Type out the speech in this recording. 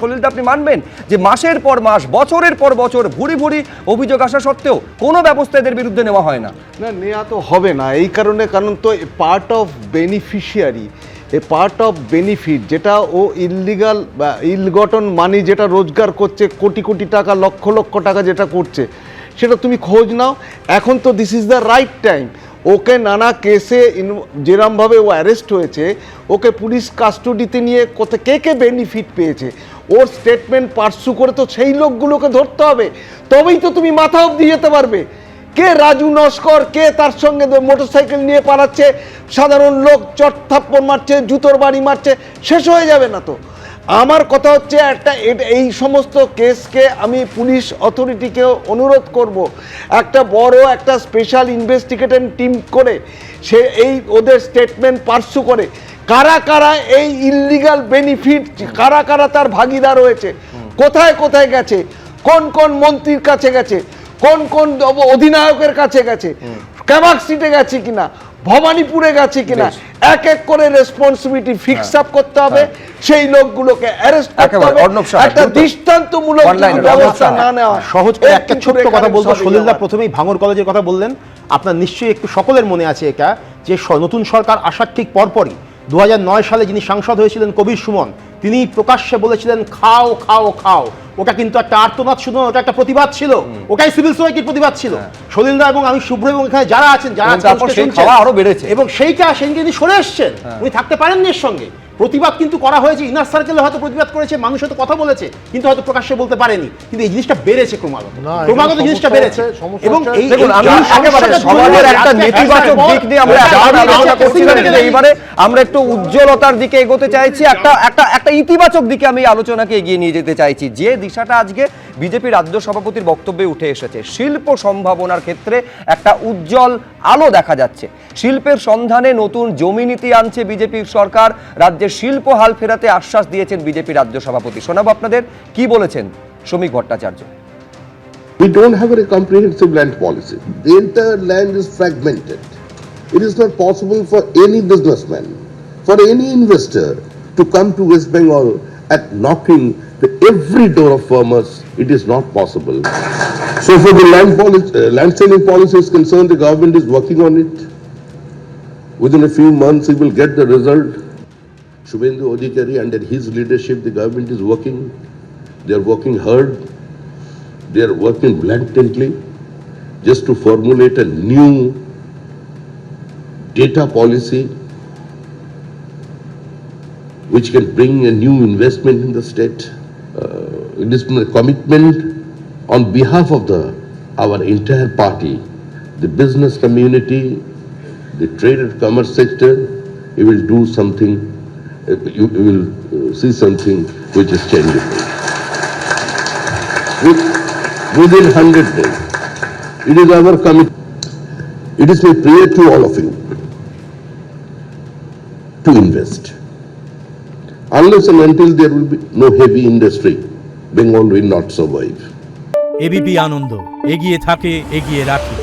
সলিলদা আপনি মানবেন যে মাসের পর মাস, বছরের পর বছর ভুরি ভুরি অভিযোগ আসা সত্ত্বেও কোনো ব্যবস্থা এদের বিরুদ্ধে নেওয়া হয় না? না, নেওয়া তো হবে না এই কারণে, কারণ তো part of beneficiary, A part of benefit, যেটা ও ইললিগাল বা ইলগটন মানি যেটা রোজগার করছে, কোটি কোটি টাকা, লক্ষ লক্ষ টাকা যেটা করছে, সেটা তুমি খোঁজ নাও। এখন তো this is the right time. Okay নানা কেসে যেরমভাবে ও অ্যারেস্ট হয়েছে, ওকে পুলিশ কাস্টডিতে নিয়ে কে কে বেনিফিট পেয়েছে ওর স্টেটমেন্ট পার্সু করে তো সেই লোকগুলোকে ধরতে হবে, তবেই তো তুমি মাথা অবধি যেতে পারবে। কে রাজু নস্কর, কে তার সঙ্গে মোটরসাইকেল নিয়ে পালাচ্ছে, সাধারণ লোক চট থাপ্পড় মারছে, জুতোর বাড়ি মারছে, শেষ হয়ে যাবে না তো? আমার কথা হচ্ছে এই সমস্ত কেসকে আমি পুলিশ অথরিটিকেও অনুরোধ করব, একটা বড় একটা স্পেশাল ইনভেস্টিগেটিং টিম করে ওদের স্টেটমেন্ট পার্সু করে কারা কারা এই ইললিগাল বেনিফিট, কারা কারা তার ভাগিদার হয়েছে, কোথায় কোথায় গেছে, কোন কোন মন্ত্রীর কাছে গেছে, কোন কোন অধিনায়কের কাছে গেছে, ক্যামাক সিটে গেছে কিনা, ভবানীপুরে গেছে কিনা, এক এক করে রেসপন্সিবিলিটি ফিক্স আপ করতে হবে, সেই লোকগুলোকে অ্যারেস্ট করতে হবে, একটা দৃষ্টান্তমূলক ব্যবস্থা না নেওয়া। সহজ করে একটা ছোট্ট কথা বলবো, সলিলদা প্রথমেই ভাঙড় কলেজের কথা বললেন, আপনার নিশ্চয়ই একটু সকলের মনে আছে এটা, যে নতুন সরকার আসার ঠিক পরপরই 2009 সালে যিনি সাংসদ হয়েছিলেন কবির সুমন, তিনি প্রকাশ্যে বলেছিলেন খাও খাও খাও। ওটা কিন্তু একটা আর্তনাদ শুধু, ওটা একটা প্রতিবাদ ছিল, ওটাই সিভিল সোসাইটির প্রতিবাদ ছিল। সলিলদা এবং আমি, শুভ্র এবং এখানে যারা আছেন, যারা আরো বেড়েছে এবং সেইটা সেদিন তিনি সরে এসছেন, উনি থাকতে পারেননি এর সঙ্গে। প্রতিবাদ কিন্তু করা হয়েছে, ইনার সার্কেলে হয়তো প্রতিবাদ করেছে, মানুষ হয়তো কথা বলেছে, কিন্তু হয়তো প্রকাশ্যে বলতে পারেনি। কিন্তু এই জিনিসটা বেড়েছে ক্রমাগত, ক্রমাগত জিনিসটা বেড়েছে। এবং এই সমাজের একটা নেতিবাচক দিক নিয়ে আমরা আলোচনা করছিলাম, এইবারে আমরা একটু উজ্জ্বলতার দিকে এগোতে চাইছি, একটা ইতিবাচক দিকে আমি আলোচনাকে এগিয়ে নিয়ে যেতে চাইছি। যে দিশাটা আজকে বিজেপি রাজ্য সভাপতির বক্তব্যে উঠে এসেছে, শিল্প সম্ভাবনার ক্ষেত্রে একটা উজ্জ্বল আলো দেখা যাচ্ছে। শিল্পের সন্ধানে নতুন জমি নীতি আনছে বিজেপির সরকার, রাজ্যের শিল্প হাল ফেরাতে আশ্বাস দিয়েছেন বিজেপি রাজ্য সভাপতি। শোনাবো আপনাদের কি বলেছেন শ্রমিক Bhattacharya. We don't have a comprehensive land policy. The entire land is fragmented. It is not possible for any businessman, for any investor to come to West Bengal and knocking every door of farmers. It is not possible. So for the land selling policy is concerned, the government is working on it. Within a few months, we will get the result. Shubhendu Adhikari, under his leadership, the government is working. They are working hard. They are working blatantly just to formulate a new data policy which can bring a new investment in the state. It is a commitment on behalf of our entire party, the business community, the trade and commerce sector. You will do something, you will see something which is changeable. Within 100 days. It is our commitment. It is my prayer to all of you to invest. Unless and until there will be no heavy industry, Bengal will not survive. ABP Anand, এগিয়ে থাকে, এগিয়ে রাখে।